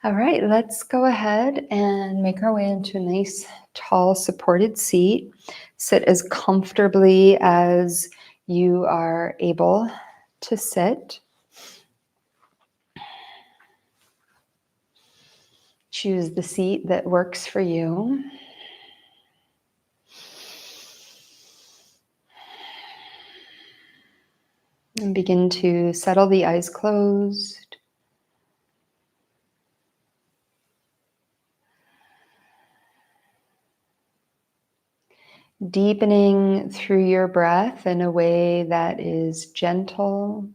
All right, let's go ahead and make our way into a nice, tall, supported seat. Sit as comfortably as you are able to sit. Choose the seat that works for you. And begin to settle the eyes closed. Deepening through your breath in a way that is gentle,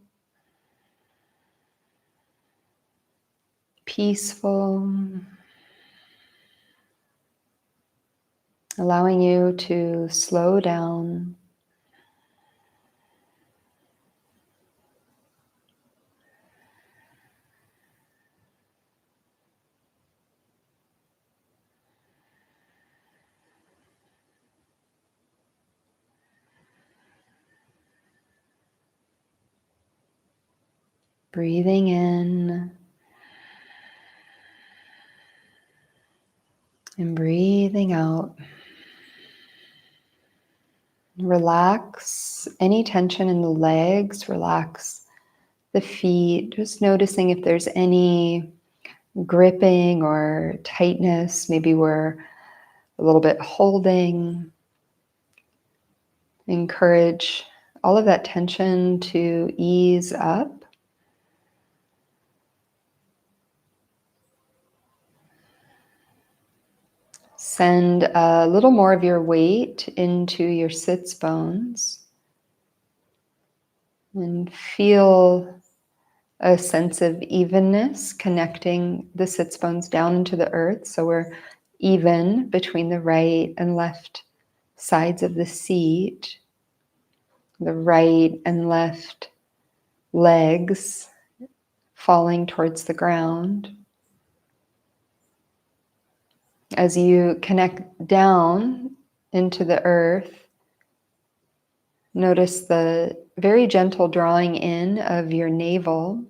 peaceful, allowing you to slow down. Breathing in and breathing out. Relax any tension in the legs, relax the feet, just noticing if there's any gripping or tightness. Maybe we're a little bit holding. Encourage all of that tension to ease up. Send a little more of your weight into your sits bones and feel a sense of evenness connecting the sits bones down into the earth. So we're even between the right and left sides of the seat, the right and left legs falling towards the ground. As you connect down into the earth, notice the very gentle drawing in of your navel,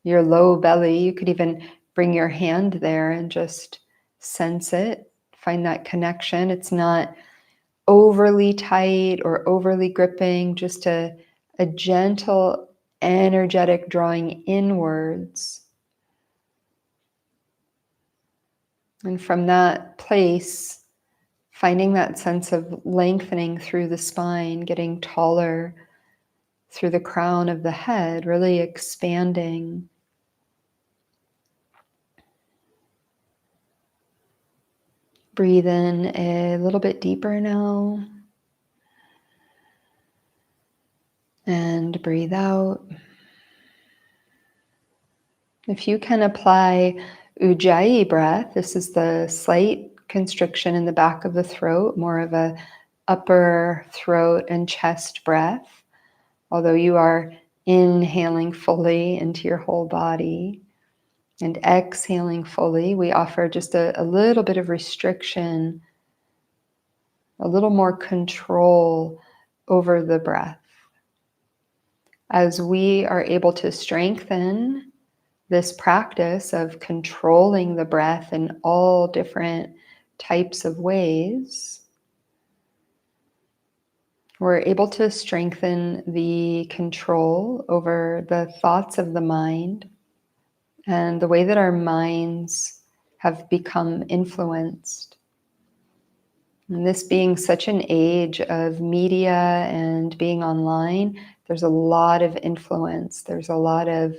your low belly. You could even bring your hand there and just sense it. Find that connection. It's not overly tight or overly gripping, just a gentle, energetic drawing inwards. And from that place, finding that sense of lengthening through the spine, getting taller through the crown of the head, really expanding. Breathe in a little bit deeper now. And breathe out. If you can apply Ujjayi breath, this is the slight constriction in the back of the throat, more of a upper throat and chest breath. Although you are inhaling fully into your whole body and exhaling fully, we offer just a little bit of restriction, a little more control over the breath. As we are able to strengthen this practice of controlling the breath in all different types of ways, we're able to strengthen the control over the thoughts of the mind and the way that our minds have become influenced. And this being such an age of media and being online, there's a lot of influence. There's a lot of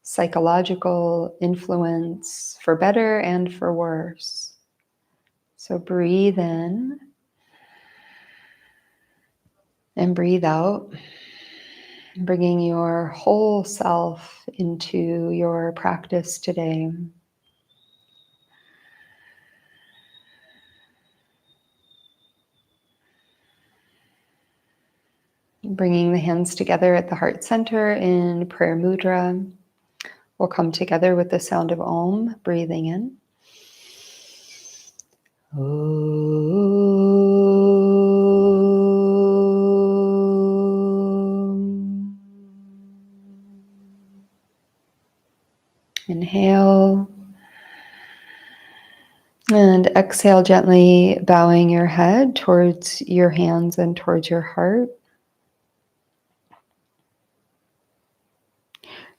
psychological influence for better and for worse. So breathe in and breathe out, bringing your whole self into your practice today. Bringing the hands together at the heart center in prayer mudra. We'll come together with the sound of Om, breathing in. Om. Inhale. And exhale, gently bowing your head towards your hands and towards your heart.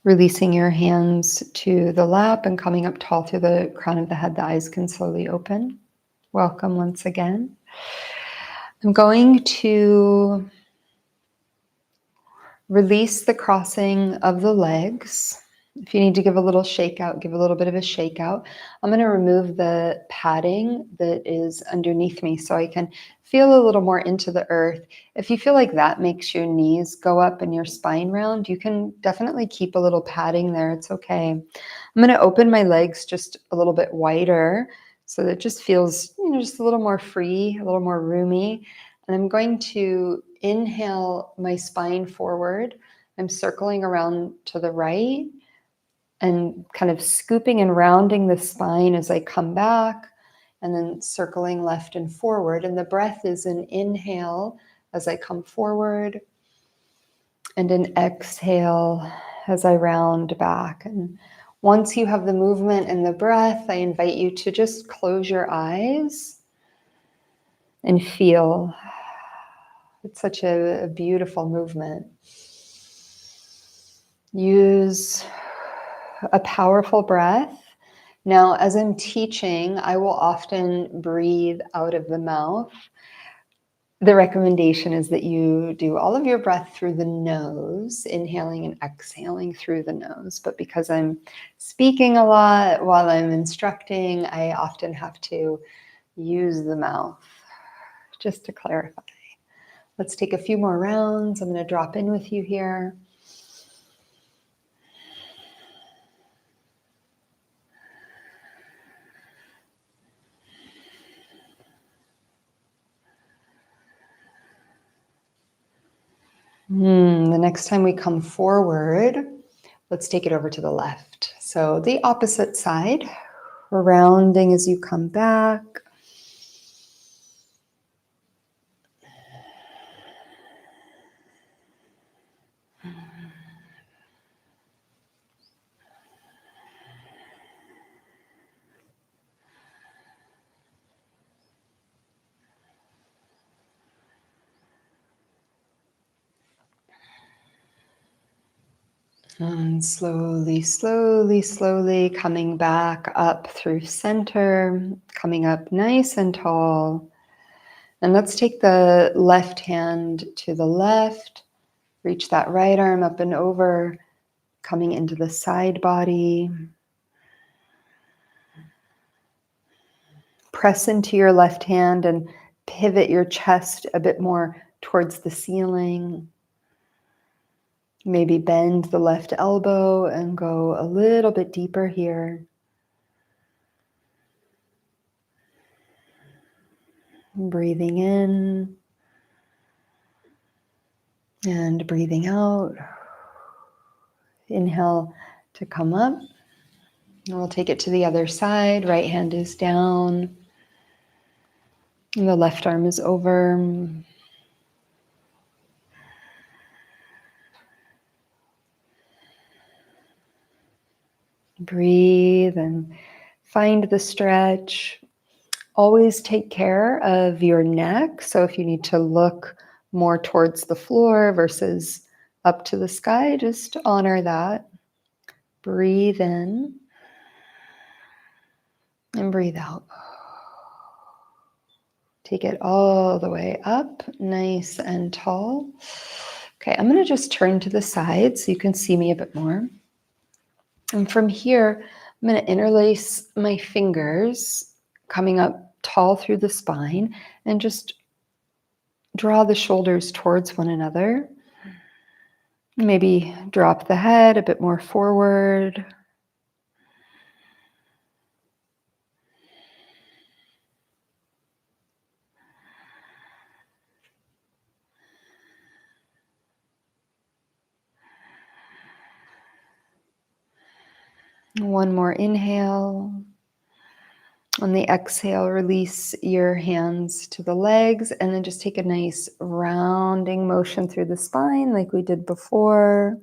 Releasing your hands to the lap and coming up tall through the crown of the head. The eyes can slowly open. Welcome once again. I'm going to release the crossing of the legs. If you need to give a little shake out, give a little bit of a shake out. I'm going to remove the padding that is underneath me so I can feel a little more into the earth. If you feel like that makes your knees go up and your spine round, you can definitely keep a little padding there. It's okay. I'm going to open my legs just a little bit wider so that it just feels, just a little more free, a little more roomy. And I'm going to inhale my spine forward. I'm circling around to the right and kind of scooping and rounding the spine as I come back, and then circling left and forward. And the breath is an inhale as I come forward and an exhale as I round back. And once you have the movement and the breath, I invite you to just close your eyes and feel. It's such a beautiful movement. Use a powerful breath. Now, as I'm teaching, I will often breathe out of the mouth. The recommendation is that you do all of your breath through the nose, inhaling and exhaling through the nose. But because I'm speaking a lot while I'm instructing, I often have to use the mouth, just to clarify. Let's take a few more rounds. I'm going to drop in with you here. The next time we come forward, let's take it over to the left. So the opposite side, rounding as you come back. And slowly, slowly, slowly coming back up through center, coming up nice and tall. And let's take the left hand to the left, reach that right arm up and over, coming into the side body. Press into your left hand and pivot your chest a bit more towards the ceiling. Maybe bend the left elbow and go a little bit deeper here. Breathing in and breathing out. Inhale to come up. And we'll take it to the other side. Right hand is down. And the left arm is over. Breathe and find the stretch. Always take care of your neck. So if you need to look more towards the floor versus up to the sky, just honor that. Breathe in and breathe out. Take it all the way up, nice and tall. Okay, I'm going to just turn to the side so you can see me a bit more. And from here, I'm going to interlace my fingers, coming up tall through the spine, and just draw the shoulders towards one another. Maybe drop the head a bit more forward. One more inhale. On the exhale, release your hands to the legs and then just take a nice rounding motion through the spine like we did before.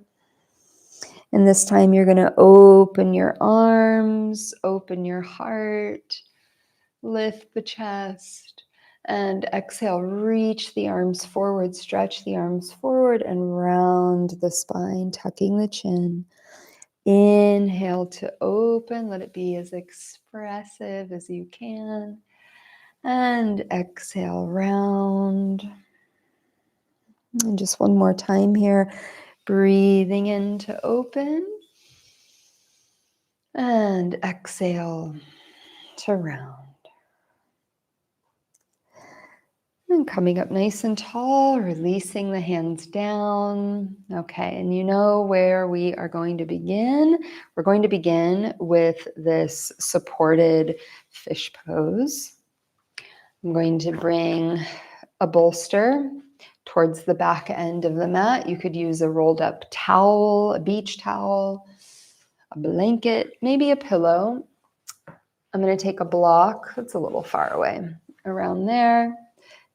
And this time you're going to open your arms, open your heart, Lift the chest. And exhale, reach the arms forward, stretch the arms forward and round the spine, tucking the chin. Inhale to open, let it be as expressive as you can. And exhale, round. And just one more time here, breathing in to open. And exhale to round. And coming up nice and tall, releasing the hands down. Okay, and you know where we are going to begin. We're going to begin with this supported fish pose. I'm going to bring a bolster towards the back end of the mat. You could use a rolled up towel, a beach towel, a blanket, maybe a pillow. I'm going to take a block that's a little far away around there.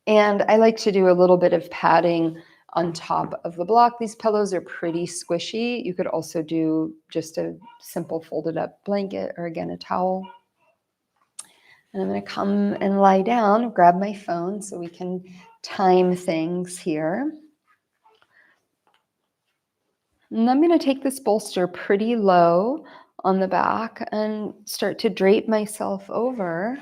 And I like to do a little bit of padding on top of the block. These pillows are pretty squishy. You could also do just a simple folded up blanket or again, a towel. And I'm going to come and lie down, grab my phone so we can time things here. And I'm going to take this bolster pretty low on the back and start to drape myself over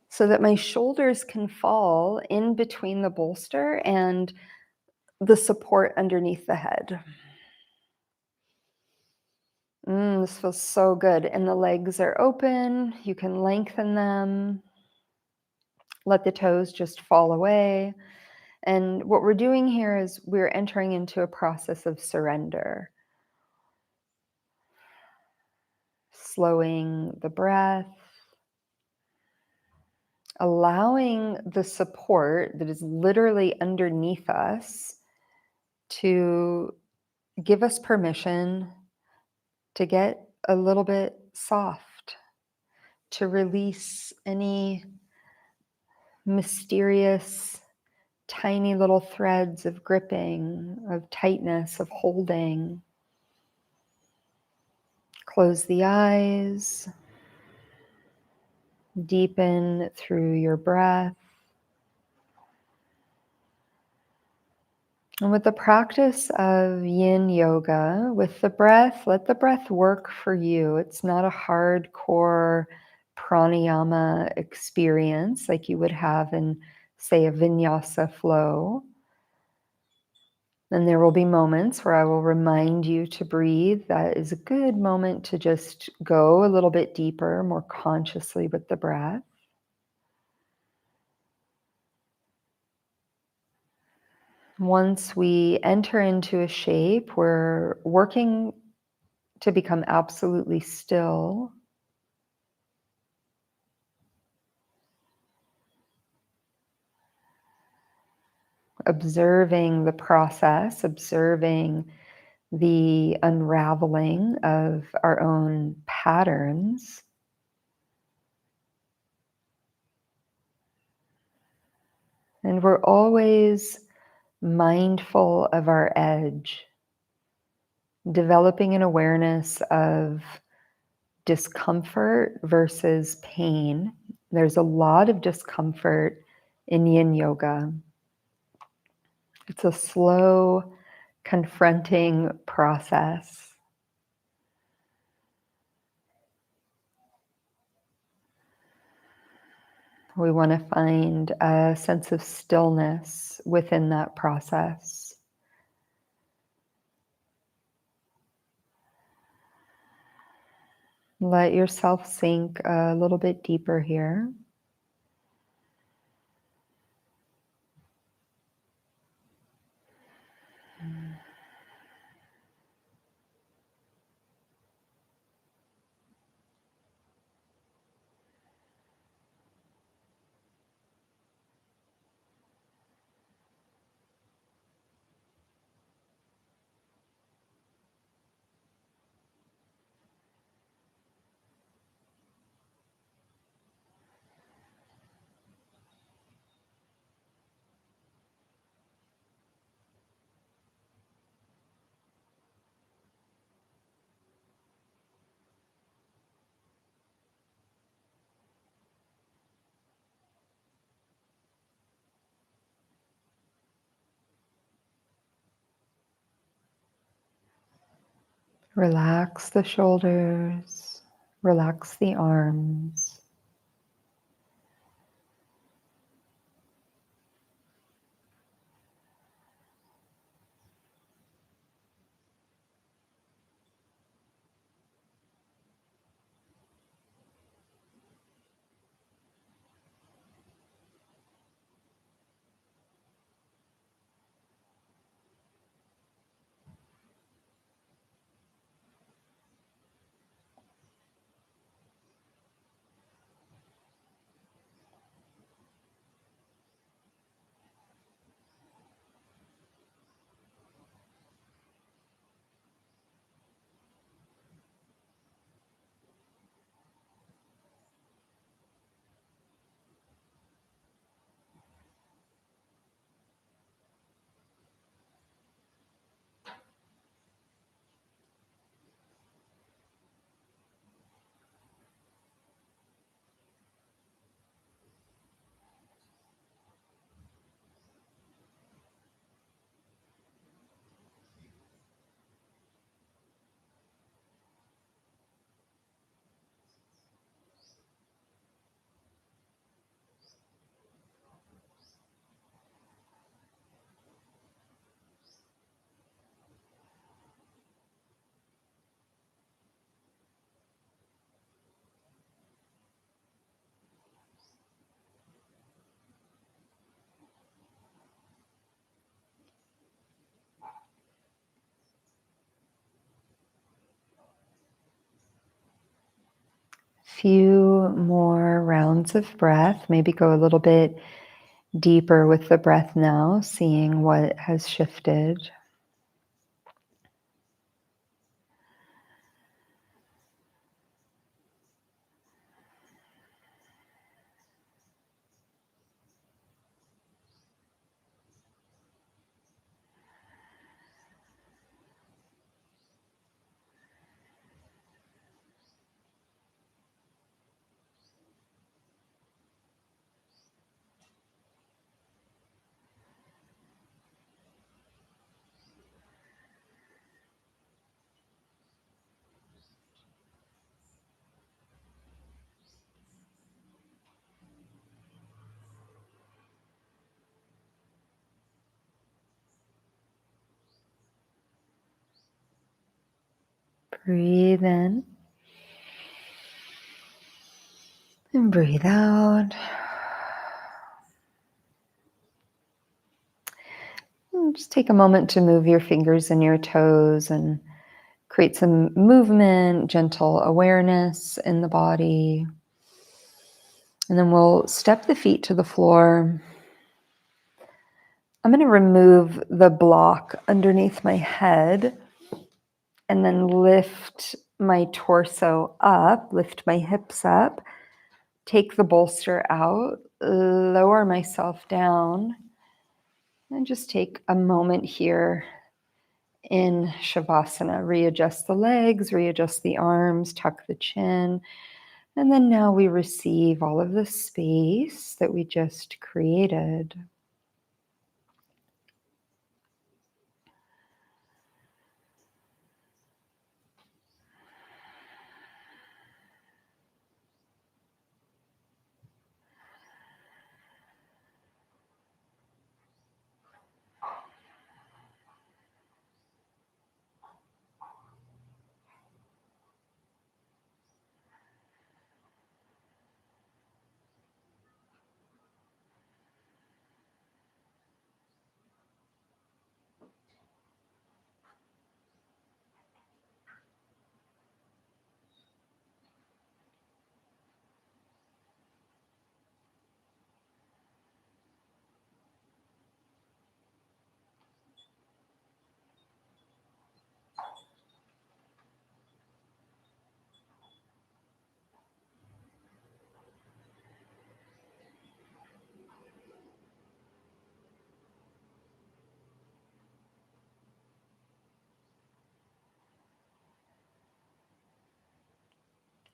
so that my shoulders can fall in between the bolster and the support underneath the head. This feels so good. And the legs are open. You can lengthen them. Let the toes just fall away. And what we're doing here is we're entering into a process of surrender. Slowing the breath. Allowing the support that is literally underneath us to give us permission to get a little bit soft, to release any mysterious, tiny little threads of gripping, of tightness, of holding. Close the eyes. Deepen through your breath. And with the practice of yin yoga, with the breath, let the breath work for you. It's not a hardcore pranayama experience like you would have in, say, a vinyasa flow. And there will be moments where I will remind you to breathe. That is a good moment to just go a little bit deeper, more consciously with the breath. Once we enter into a shape, we're working to become absolutely still. Observing the process, observing the unraveling of our own patterns. And we're always mindful of our edge, developing an awareness of discomfort versus pain. There's a lot of discomfort in yin yoga. It's a slow, confronting process. We want to find a sense of stillness within that process. Let yourself sink a little bit deeper here. Relax the shoulders, relax the arms. Few more rounds of breath. Maybe go a little bit deeper with the breath now, seeing what has shifted. Breathe in and breathe out. And just take a moment to move your fingers and your toes and create some movement, gentle awareness in the body. And then we'll step the feet to the floor. I'm going to remove the block underneath my head and then lift my torso up, lift my hips up, take the bolster out, lower myself down, and just take a moment here in Shavasana. Readjust the legs, readjust the arms, tuck the chin. And then now we receive all of the space that we just created.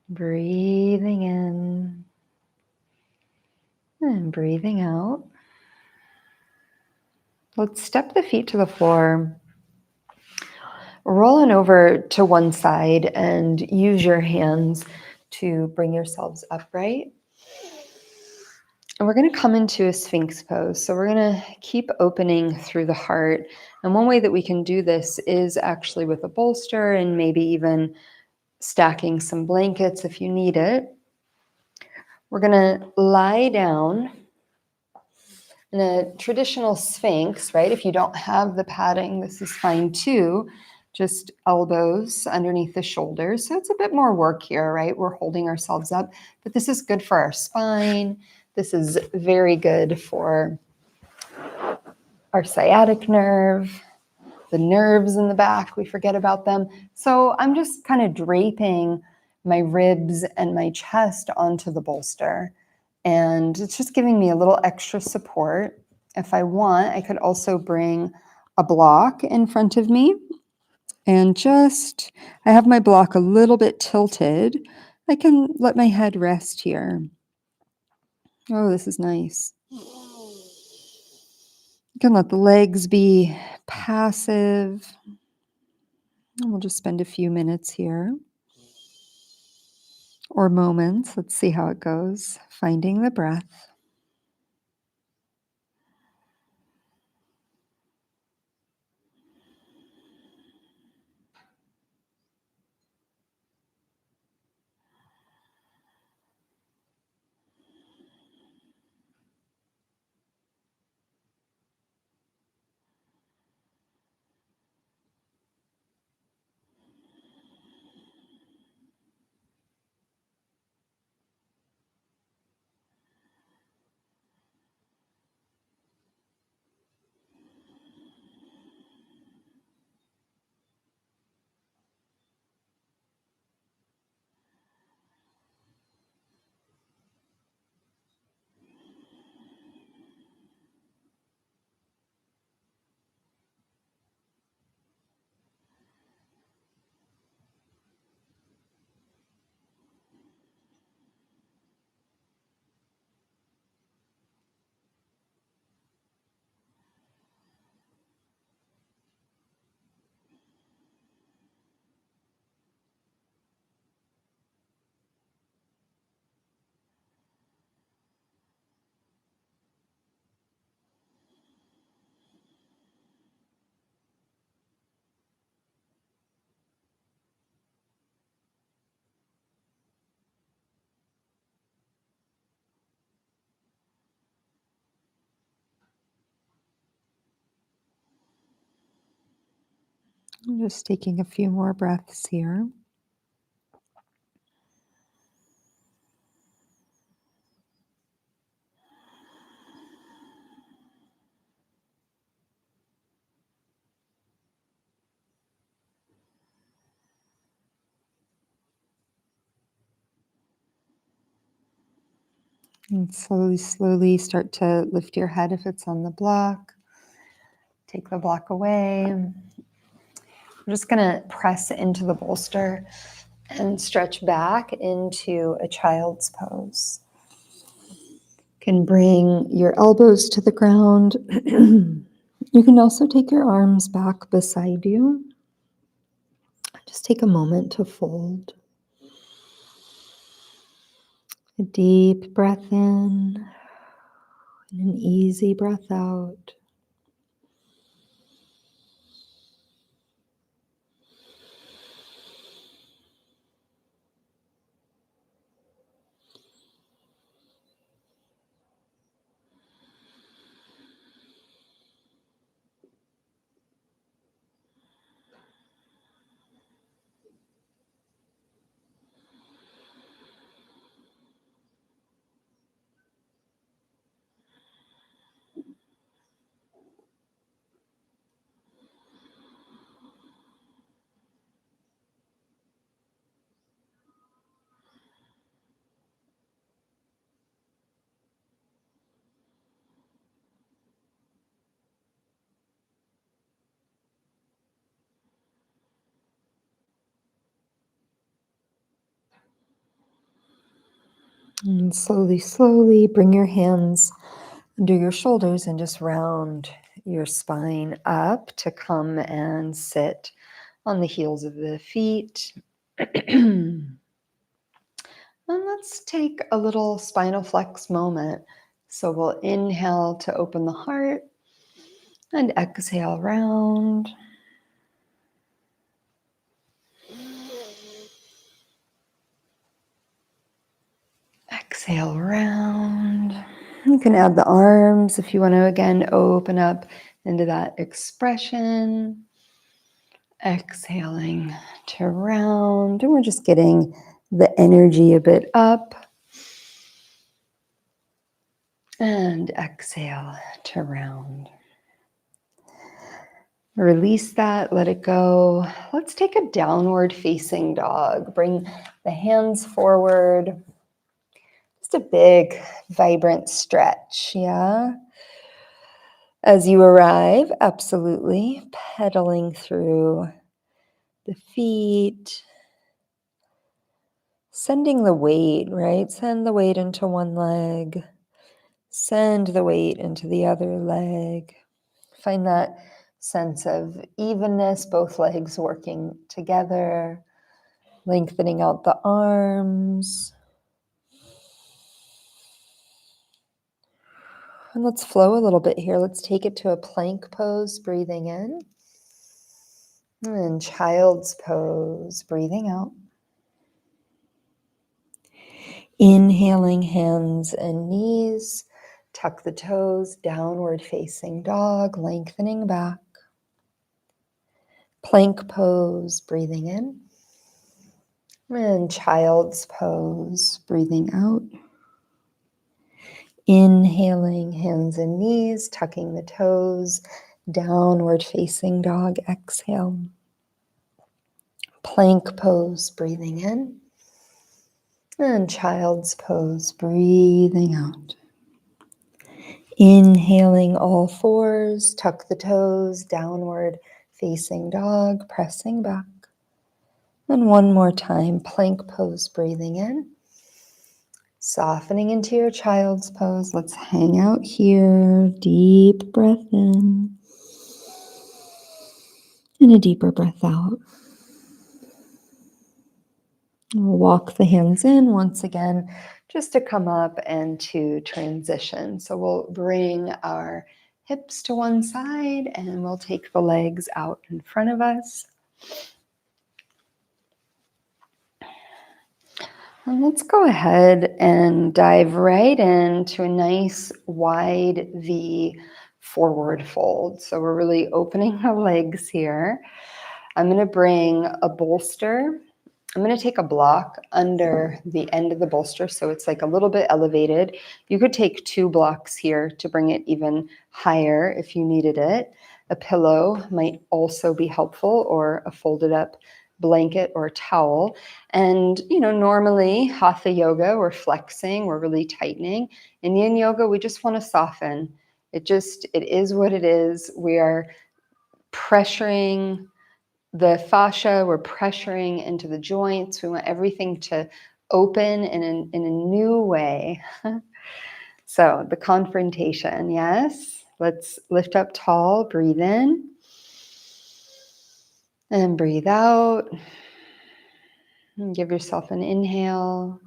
Breathing in and breathing out. Let's step the feet to the floor. roll on over to one side and use your hands to bring yourselves upright. And we're going to come into a Sphinx pose. So we're going to keep opening through the heart. And one way that we can do this is actually with a bolster and maybe even stacking some blankets if you need it. We're going to lie down in a traditional Sphinx, right? If you don't have the padding, this is fine too. Just elbows underneath the shoulders. So it's a bit more work here, right? We're holding ourselves up, but this is good for our spine. This is very good for our sciatic nerve, the nerves in the back, we forget about them. So I'm just kind of draping my ribs and my chest onto the bolster. And it's just giving me a little extra support. If I want, I could also bring a block in front of me. And I have my block a little bit tilted. I can let my head rest here. Oh, this is nice. You can let the legs be passive. And we'll just spend a few minutes here. Or moments. Let's see how it goes. Finding the breath. I'm just taking a few more breaths here. And slowly start to lift your head if it's on the block. Take the block away. I'm just going to press into the bolster and stretch back into a child's pose. You can bring your elbows to the ground. You can also take your arms back beside you. Just take a moment to fold. A deep breath in and an easy breath out. And slowly bring your hands under your shoulders and just round your spine up to come and sit on the heels of the feet. And let's take a little spinal flex moment. So we'll inhale to open the heart and exhale round. Exhale round. You can add the arms if you want to, again, open up into that expression. Exhaling to round. And we're just getting the energy a bit up. And exhale to round. Release that, let it go. Let's take a downward facing dog. Bring the hands forward. Just a big, vibrant stretch, yeah? As you arrive, absolutely, pedaling through the feet, sending the weight, right? Send the weight into one leg, send the weight into the other leg. Find that sense of evenness, both legs working together, lengthening out the arms. And let's flow a little bit here. Let's take it to a plank pose, breathing in. And child's pose, breathing out. Inhaling, hands and knees. Tuck the toes, downward facing dog, lengthening back. Plank pose, breathing in. And child's pose, breathing out. Inhaling, hands and knees, tucking the toes, downward facing dog, exhale. Plank pose, breathing in. And child's pose, breathing out. Inhaling all fours, tuck the toes, downward facing dog, pressing back. And one more time, plank pose, breathing in. Softening into your child's pose. Let's hang out here. Deep breath in. And a deeper breath out. We'll walk the hands in once again, just to come up and to transition. So we'll bring our hips to one side and we'll take the legs out in front of us. And let's go ahead and dive right into a nice wide V forward fold. So we're really opening the legs here. I'm going to bring a bolster. I'm going to take a block under the end of the bolster so it's like a little bit elevated. You could take 2 blocks here to bring it even higher if you needed it. A pillow might also be helpful, or a folded up blanket or towel. And, normally Hatha yoga, we're flexing, we're really tightening. In yin yoga, we just want to soften. It is what it is. We are pressuring the fascia, we're pressuring into the joints. We want everything to open in a new way. So the confrontation, yes. Let's lift up tall, breathe in. And breathe out. And give yourself an inhale.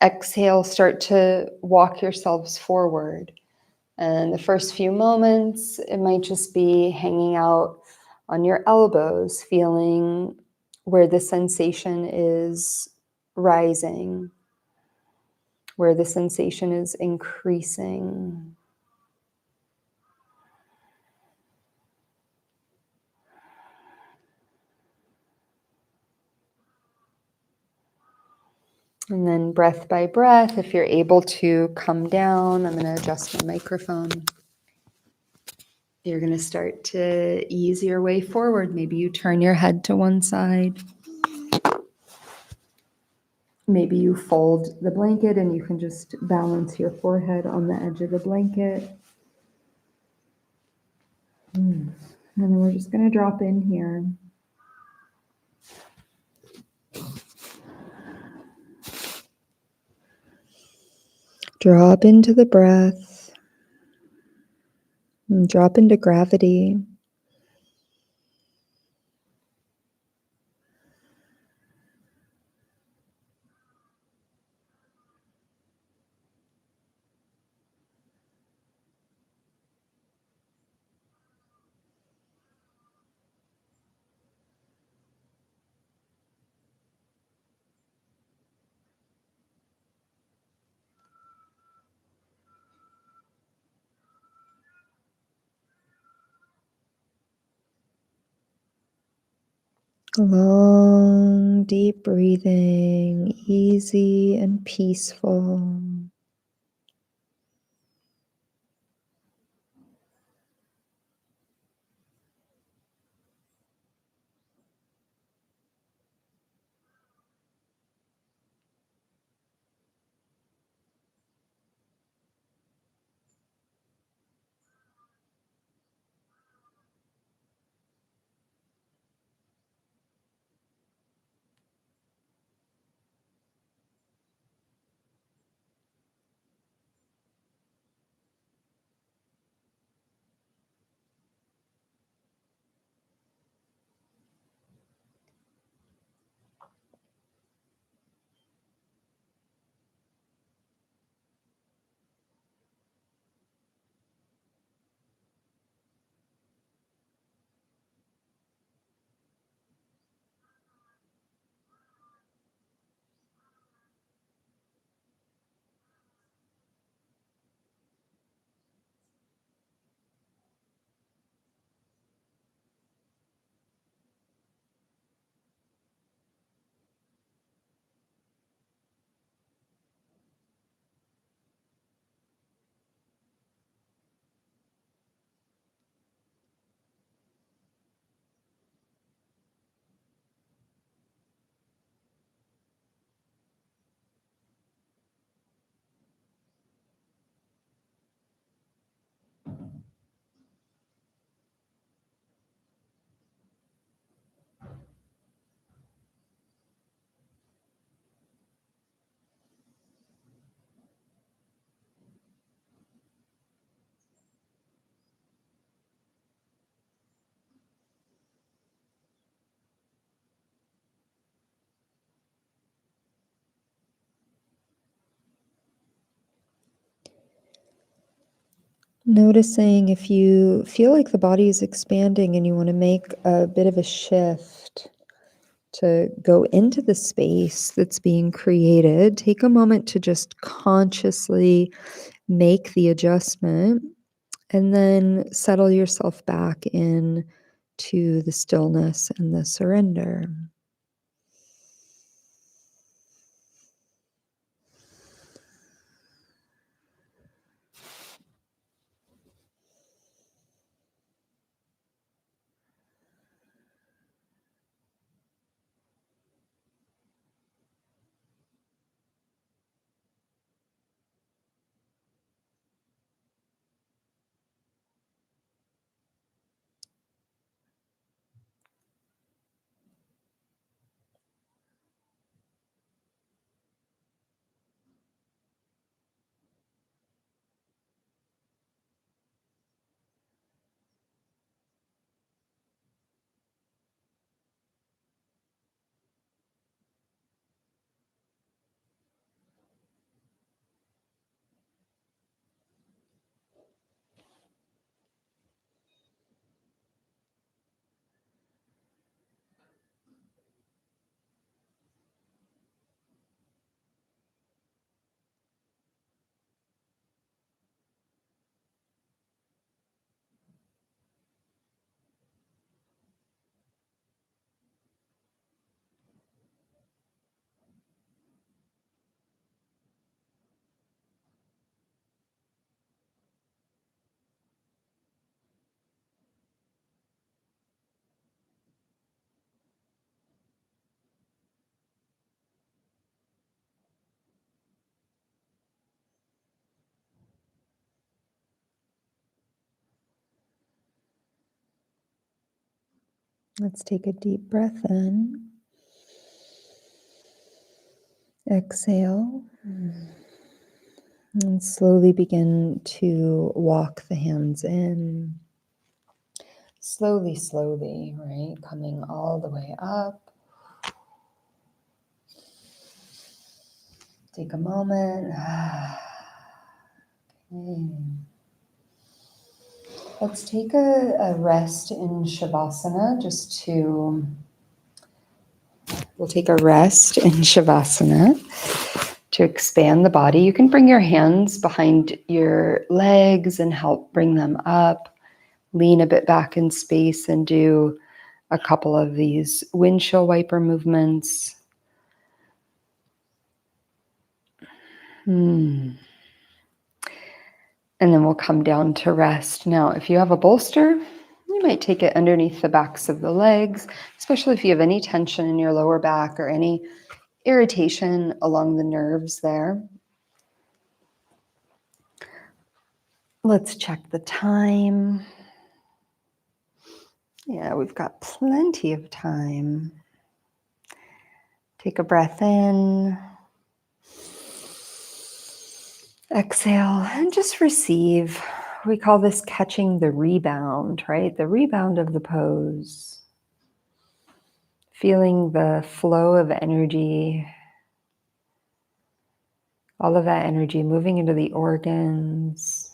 Exhale, start to walk yourselves forward. And the first few moments, it might just be hanging out on your elbows, feeling where the sensation is rising, where the sensation is increasing. And then breath by breath, if you're able to come down, I'm going to adjust my microphone. You're going to start to ease your way forward. Maybe you turn your head to one side. Maybe you fold the blanket and you can just balance your forehead on the edge of the blanket. And then we're just going to drop in here. Drop into the breath. And drop into gravity. Long, deep breathing, easy and peaceful. Noticing if you feel like the body is expanding and you want to make a bit of a shift to go into the space that's being created, take a moment to just consciously make the adjustment and then settle yourself back in to the stillness and the surrender. Let's take a deep breath in. Exhale. And slowly begin to walk the hands in. Slowly, slowly, right? Coming all the way up. Take a moment. Okay. Let's take a rest in Shavasana we'll take a rest in Shavasana to expand the body. You can bring your hands behind your legs and help bring them up. Lean a bit back in space and do a couple of these windshield wiper movements. And then we'll come down to rest. Now, if you have a bolster, you might take it underneath the backs of the legs, especially if you have any tension in your lower back or any irritation along the nerves there. Let's check the time. Yeah, we've got plenty of time. Take a breath in. Exhale and just receive. We call this catching the rebound, right? The rebound of the pose. Feeling the flow of energy, all of that energy moving into the organs.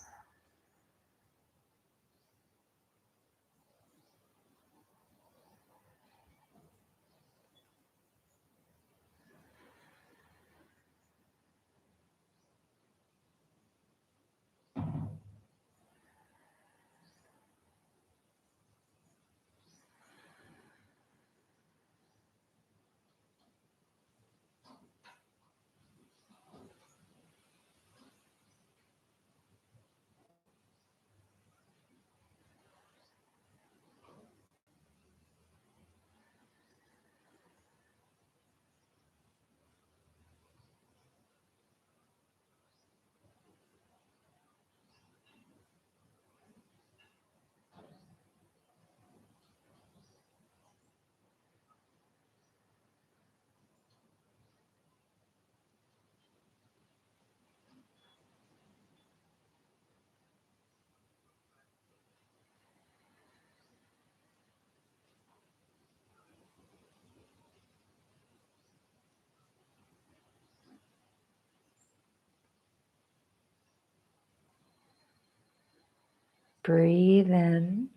Breathe in.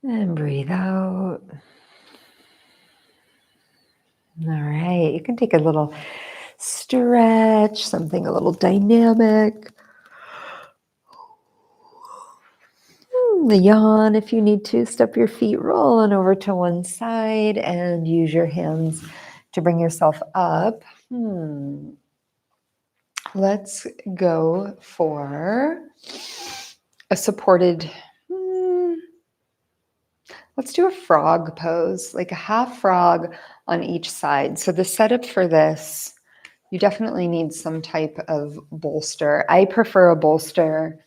And breathe out. All right, you can take a little stretch, something a little dynamic. The yawn if you need to. Step your feet rolling over to one side and use your hands to bring yourself up. Let's go for a supported, let's do a frog pose, like a half frog on each side. So the setup for this, you definitely need some type of bolster. I prefer a bolster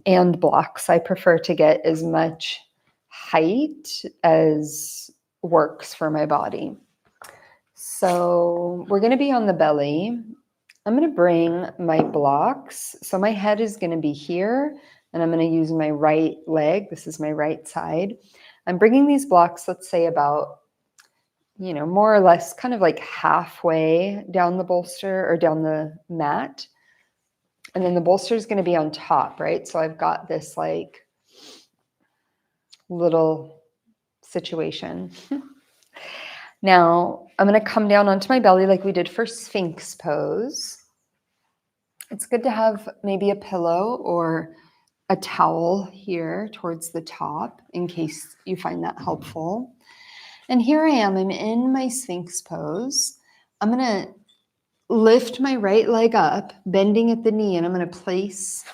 and blocks. I prefer to get as much height as works for my body. So we're going to be on the belly. I'm going to bring my blocks. So my head is going to be here, and I'm going to use my right leg. This is my right side. I'm bringing these blocks, let's say about, more or less kind of like halfway down the bolster or down the mat. And then the bolster is going to be on top, right? So I've got this like little situation. Now I'm going to come down onto my belly like we did for Sphinx pose. It's good to have maybe a pillow or a towel here towards the top in case you find that helpful. And here I am, I'm in my Sphinx pose. I'm going to lift my right leg up, bending at the knee, and I'm going to place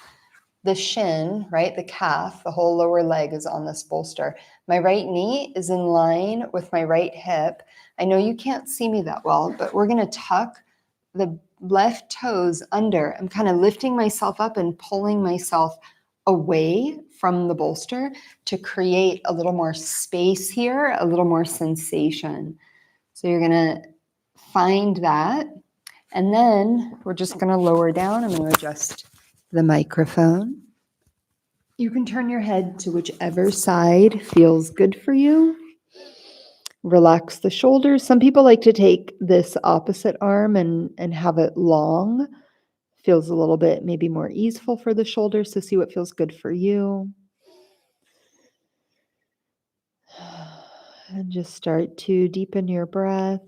the shin, right, the calf, the whole lower leg is on this bolster. My right knee is in line with my right hip. I know you can't see me that well, but we're going to tuck the left toes under. I'm kind of lifting myself up and pulling myself away from the bolster to create a little more space here, a little more sensation. So you're going to find that. And then we're just going to lower down. I'm going to adjust the microphone. You can turn your head to whichever side feels good for you. Relax the shoulders. Some people like to take this opposite arm and have it long. Feels a little bit maybe more easeful for the shoulders, so see what feels good for you. And just start to deepen your breath.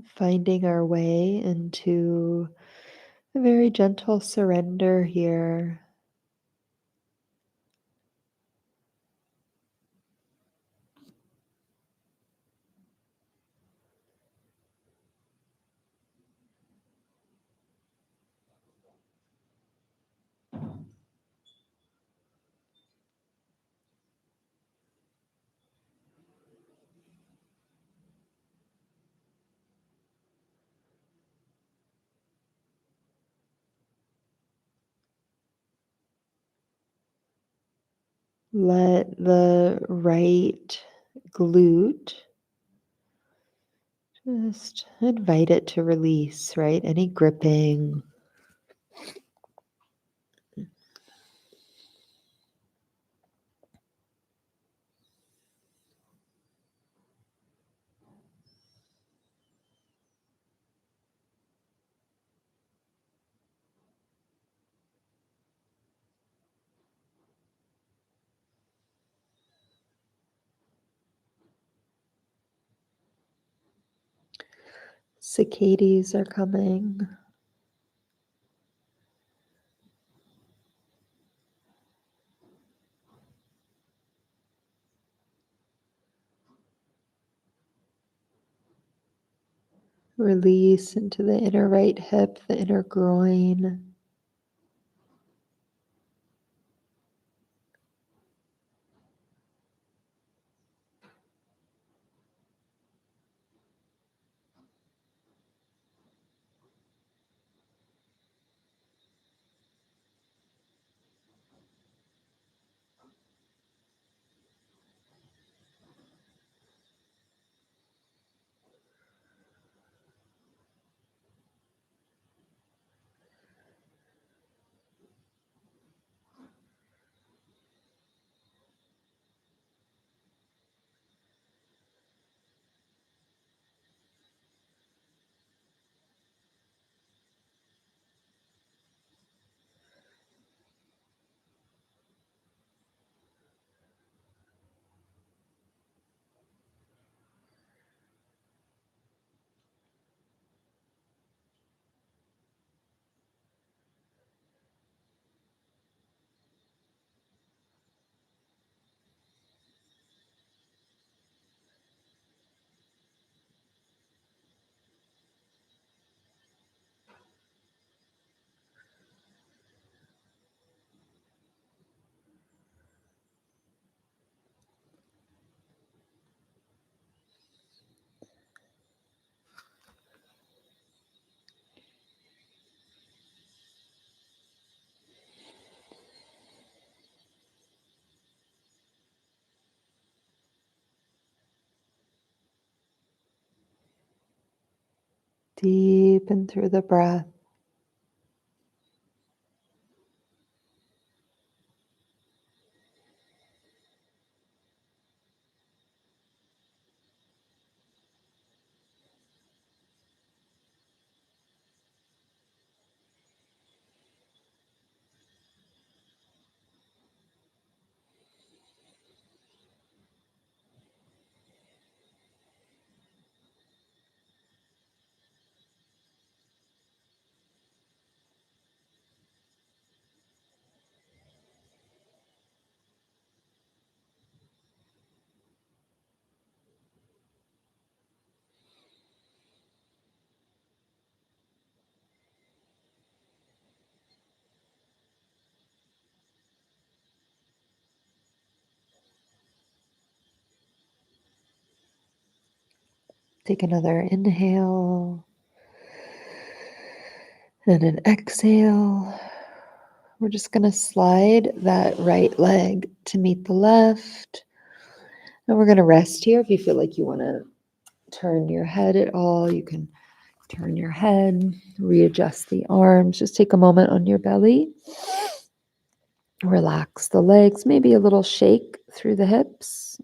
Finding our way into a very gentle surrender here. Let the right glute just invite it to release, right? Any gripping. Cicadas are coming. Release into the inner right hip, the inner groin. Deepen through the breath. Take another inhale and an exhale. We're just going to slide that right leg to meet the left. And we're going to rest here. If you feel like you want to turn your head at all, you can turn your head, readjust the arms. Just take a moment on your belly. Relax the legs, maybe a little shake through the hips.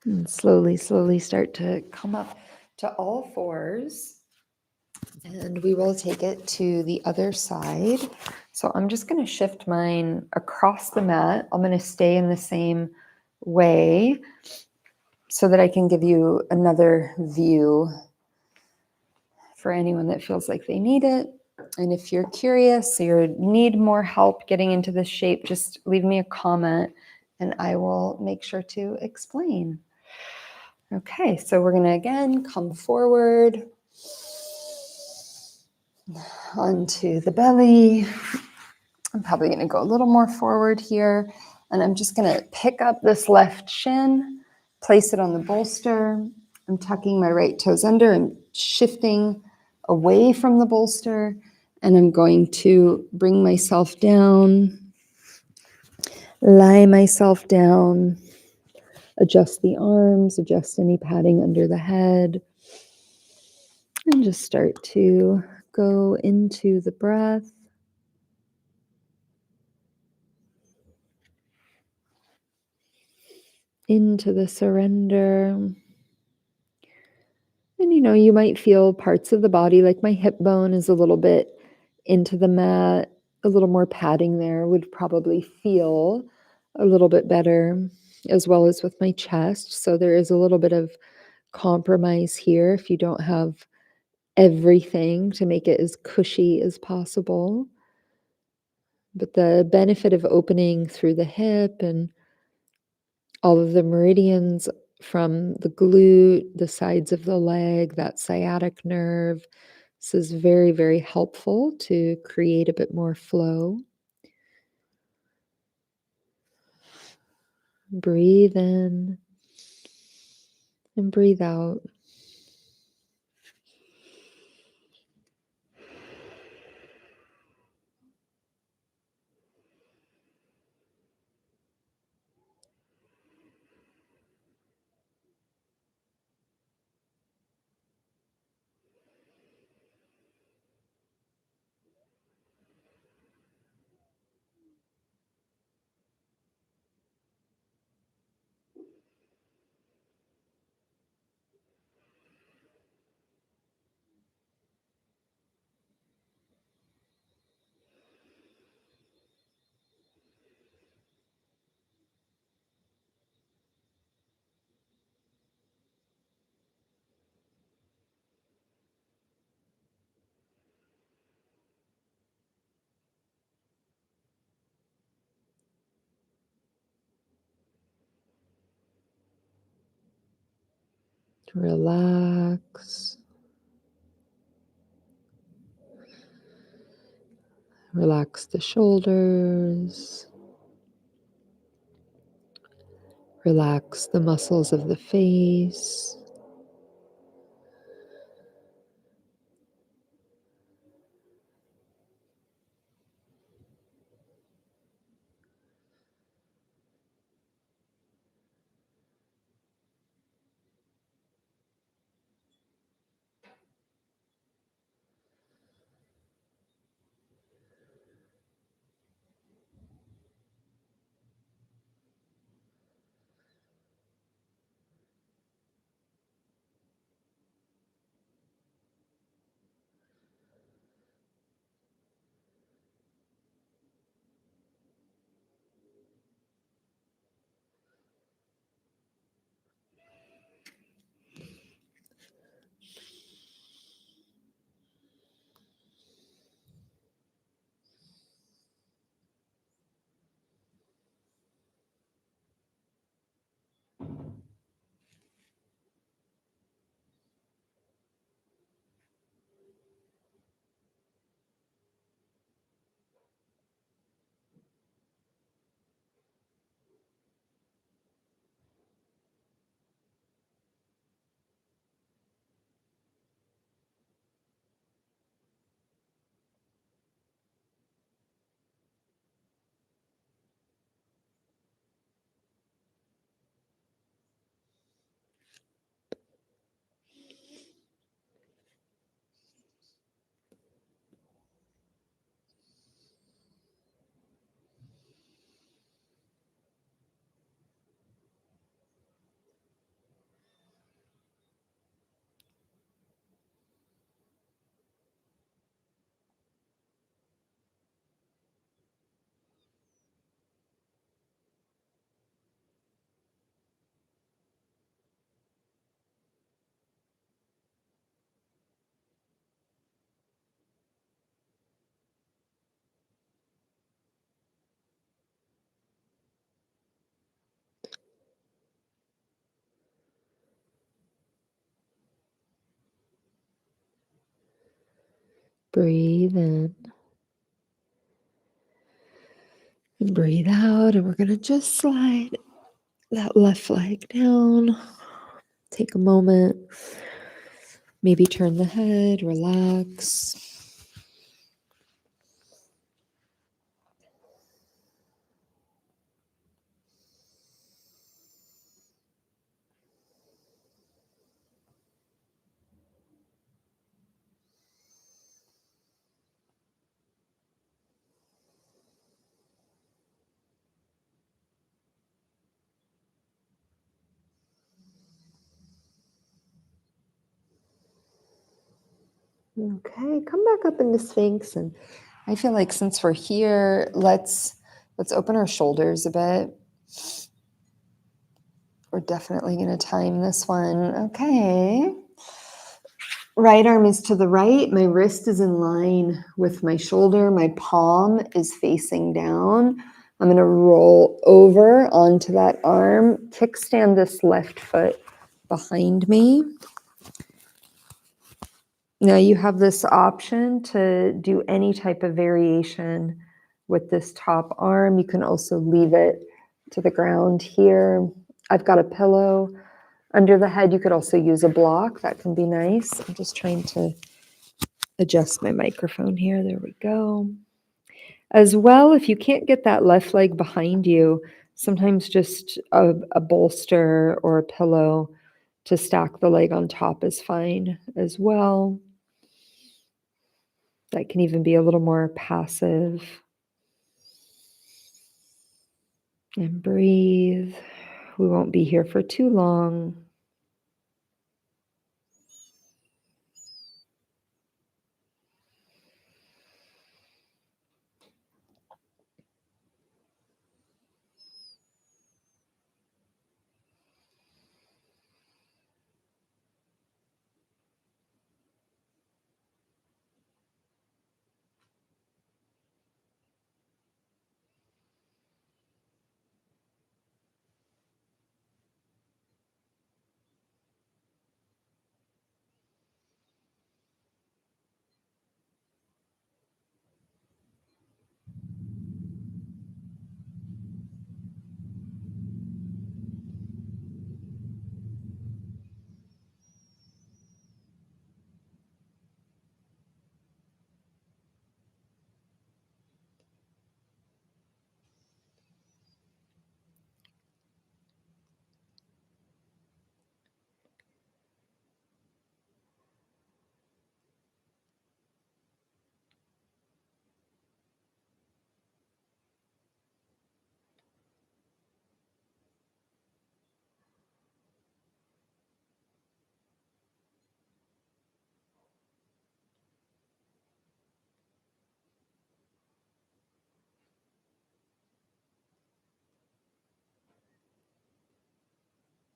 And slowly, slowly start to come up to all fours. And we will take it to the other side. So I'm just going to shift mine across the mat. I'm going to stay in the same way so that I can give you another view for anyone that feels like they need it. And if you're curious or need more help getting into this shape, just leave me a comment and I will make sure to explain. Okay, so we're going to again come forward onto the belly. I'm probably going to go a little more forward here. And I'm just going to pick up this left shin, place it on the bolster. I'm tucking my right toes under and shifting away from the bolster. And I'm going to bring myself down, lie myself down, adjust the arms, adjust any padding under the head, and just start to go into the breath. Into the surrender. And you might feel parts of the body, like my hip bone is a little bit into the mat, a little more padding there would probably feel a little bit better, as well as with my chest. So there is a little bit of compromise here if you don't have everything to make it as cushy as possible. But the benefit of opening through the hip and all of the meridians from the glute, the sides of the leg, that sciatic nerve. This is very, very helpful to create a bit more flow. Breathe in and breathe out. Relax. Relax the shoulders. Relax the muscles of the face. Breathe in and breathe out. And we're going to just slide that left leg down. Take a moment. Maybe turn the head, relax. Okay, come back up into Sphinx, and I feel like since we're here, let's open our shoulders a bit. We're definitely going to time this one. Okay. Right arm is to the right. My wrist is in line with my shoulder. My palm is facing down. I'm going to roll over onto that arm, kickstand this left foot behind me. Now you have this option to do any type of variation with this top arm. You can also leave it to the ground here. I've got a pillow under the head. You could also use a block. That can be nice. I'm just trying to adjust my microphone here. There we go. As well, if you can't get that left leg behind you, sometimes just a bolster or a pillow to stack the leg on top is fine as well. That can even be a little more passive. And breathe. We won't be here for too long.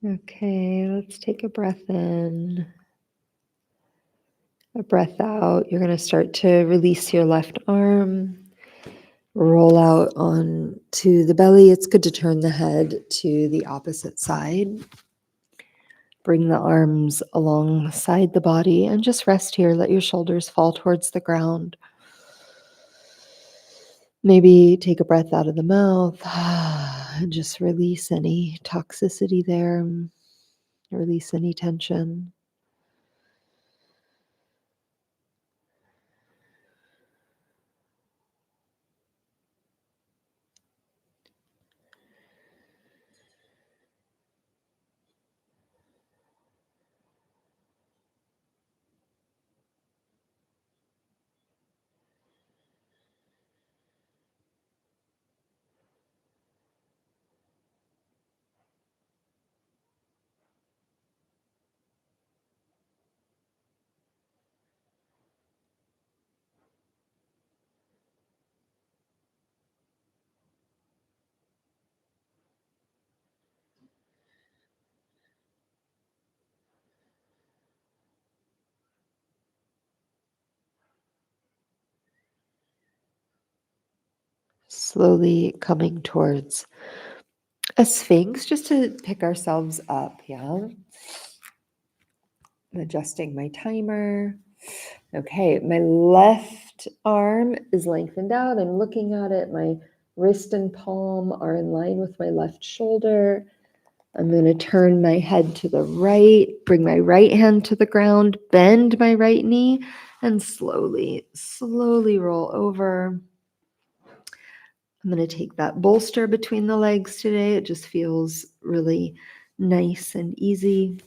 Okay, let's take a breath in, a breath out. You're going to start to release your left arm, roll out onto the belly. It's good to turn the head to the opposite side. Bring the arms alongside the body and just rest here. Let your shoulders fall towards the ground. Maybe take a breath out of the mouth and just release any toxicity there, release any tension. Slowly coming towards a sphinx just to pick ourselves up. Yeah. I'm adjusting my timer. Okay, my left arm is lengthened out. I'm looking at it. My wrist and palm are in line with my left shoulder. I'm going to turn my head to the right, bring my right hand to the ground, bend my right knee, and slowly, slowly roll over. I'm going to take that bolster between the legs today. It just feels really nice and easy.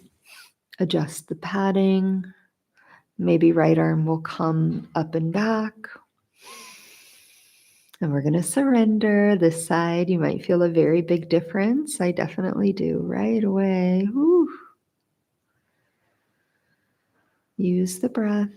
Adjust the padding. Maybe right arm will come up and back. And we're going to surrender this side. You might feel a very big difference. I definitely do right away. Whew. Use the breath.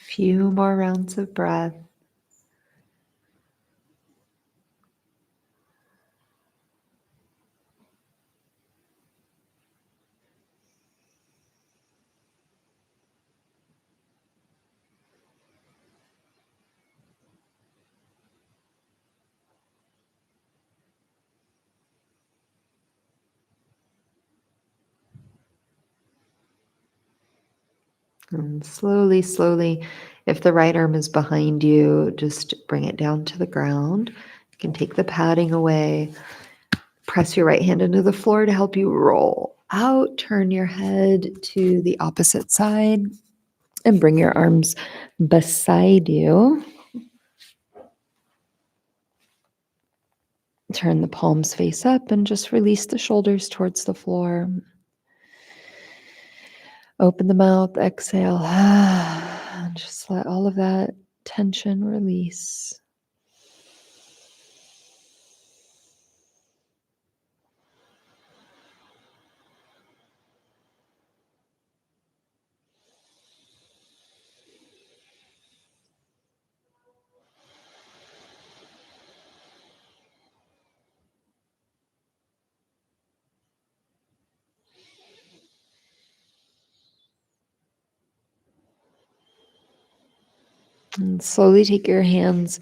Few more rounds of breath. And slowly, slowly, if the right arm is behind you, just bring it down to the ground. You can take the padding away. Press your right hand into the floor to help you roll out. Turn your head to the opposite side and bring your arms beside you. Turn the palms face up and just release the shoulders towards the floor. Open the mouth, exhale. Just let all of that tension release. And slowly take your hands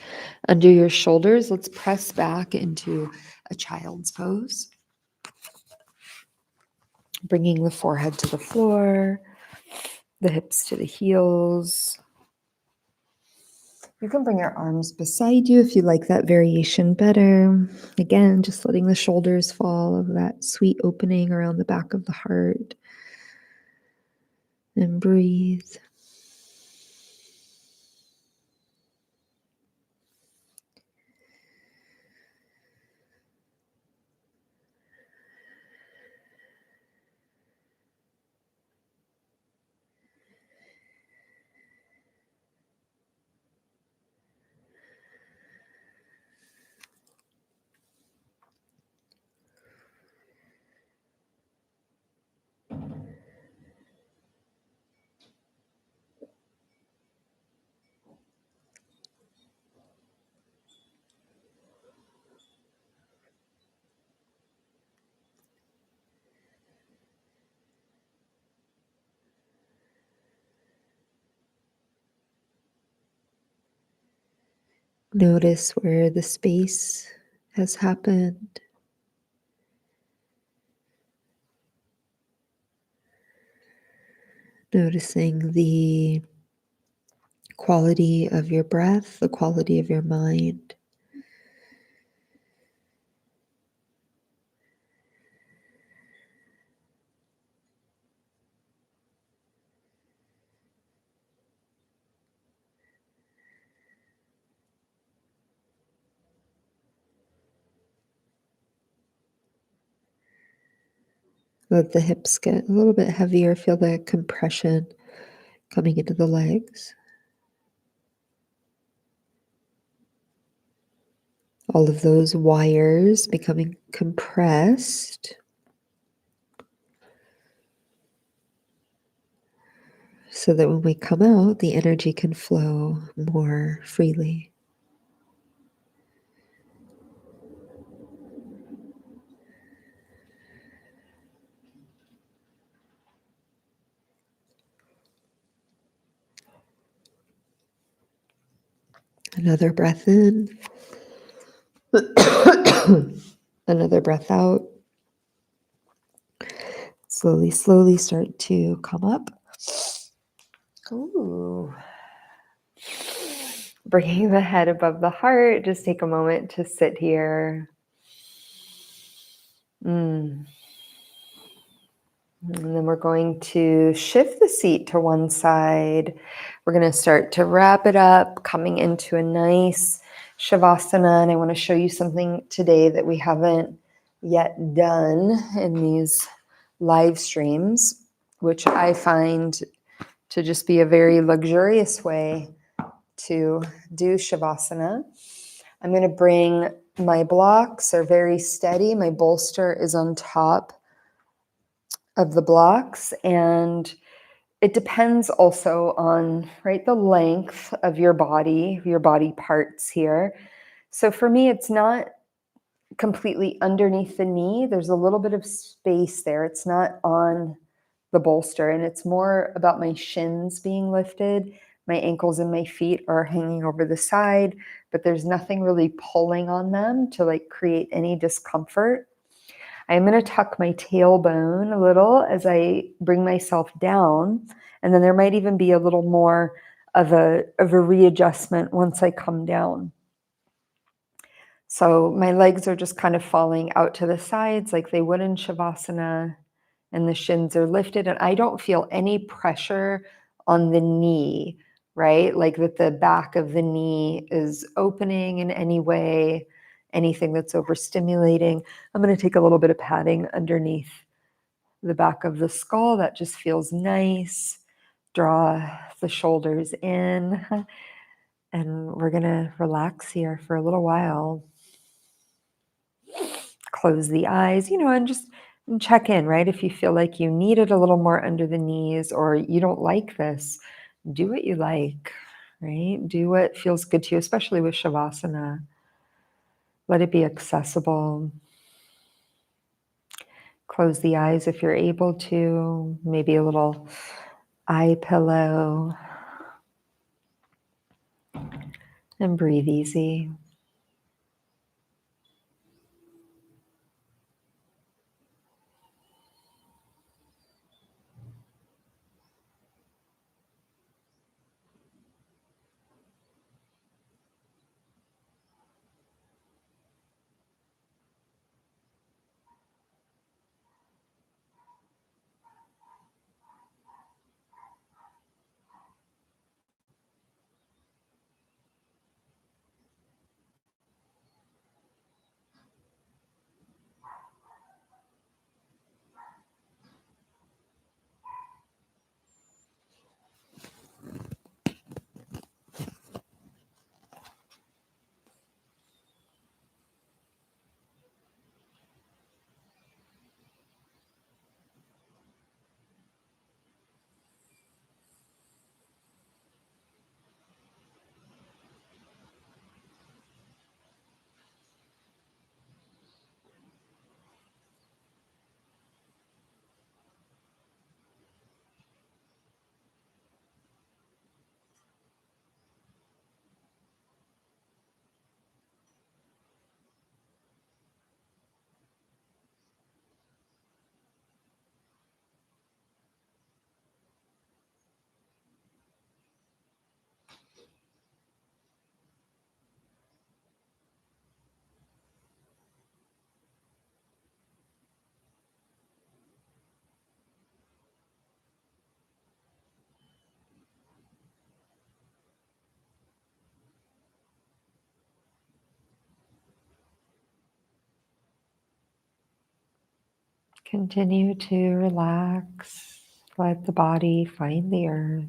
under your shoulders. Let's press back into a child's pose. Bringing the forehead to the floor, the hips to the heels. You can bring your arms beside you if you like that variation better. Again, just letting the shoulders fall of that sweet opening around the back of the heart. And breathe. Notice where the space has happened. Noticing the quality of your breath, the quality of your mind. Let the hips get a little bit heavier. Feel the compression coming into the legs. All of those wires becoming compressed so that when we come out, the energy can flow more freely. Another breath in. Another breath out. Slowly, slowly start to come up. Ooh. Bringing the head above the heart. Just take a moment to sit here. And then we're going to shift the seat to one side. We're going to start to wrap it up, coming into a nice Shavasana. And I want to show you something today that we haven't yet done in these live streams, which I find to just be a very luxurious way to do Shavasana. I'm going to bring my blocks are very steady. My bolster is on top of the blocks, and it depends also on, right, the length of your body parts here. So for me, it's not completely underneath the knee. There's a little bit of space there. It's not on the bolster, and it's more about my shins being lifted. My ankles and my feet are hanging over the side, but there's nothing really pulling on them to like create any discomfort. I'm going to tuck my tailbone a little as I bring myself down. And then there might even be a little more of a readjustment once I come down. So my legs are just kind of falling out to the sides like they would in Shavasana, and the shins are lifted. And I don't feel any pressure on the knee, right? Like that the back of the knee is opening in any way, anything that's overstimulating. I'm going to take a little bit of padding underneath the back of the skull. That just feels nice. Draw the shoulders in. And we're going to relax here for a little while. Close the eyes, and just check in, right? If you feel like you need it a little more under the knees or you don't like this, do what you like, right? Do what feels good to you, especially with Shavasana. Let it be accessible. Close the eyes if you're able to, maybe a little eye pillow, and breathe easy. Continue to relax. Let the body find the earth.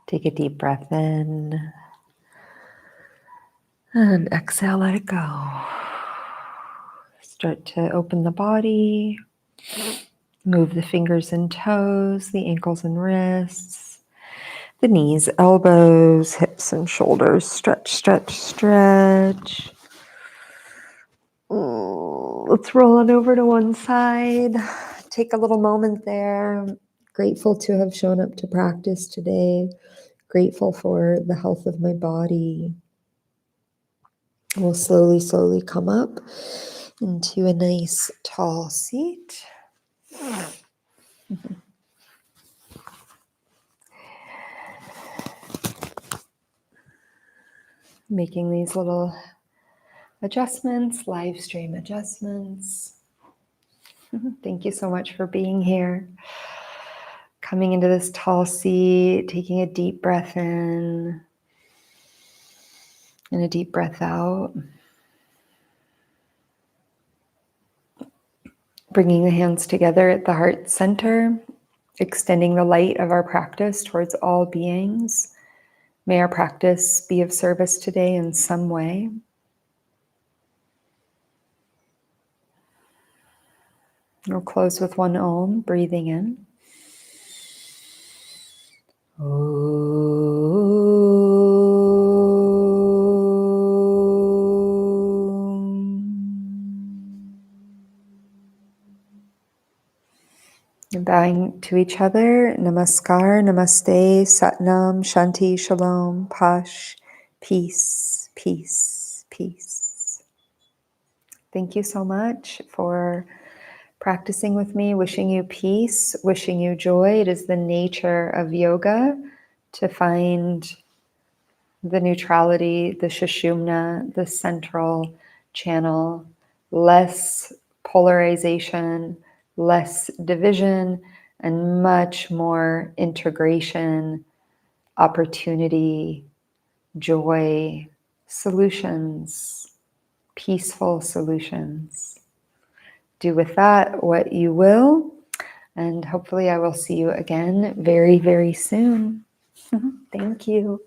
Take a deep breath in and exhale, let it go. Start to open the body. Move the fingers and toes, the ankles and wrists, the knees, elbows, hips and shoulders. Stretch, stretch, stretch. Let's roll on over to one side. Take a little moment there. Grateful to have shown up to practice today. Grateful for the health of my body. We'll slowly, slowly come up into a nice tall seat. Making these little adjustments, live stream adjustments. Thank you so much for being here. Coming into this tall seat, taking a deep breath in and a deep breath out. Bringing the hands together at the heart center, extending the light of our practice towards all beings. May our practice be of service today in some way. We'll close with one Om, breathing in. And bowing to each other, Namaskar, Namaste, Satnam, Shanti, Shalom, Pash, peace, peace, peace. Thank you so much for practicing with me, wishing you peace, wishing you joy. It is the nature of yoga to find the neutrality, the Sushumna, the central channel, less polarization, less division, and much more integration, opportunity, joy, solutions, peaceful solutions. Do with that what you will, and hopefully I will see you again very, very soon. Thank you.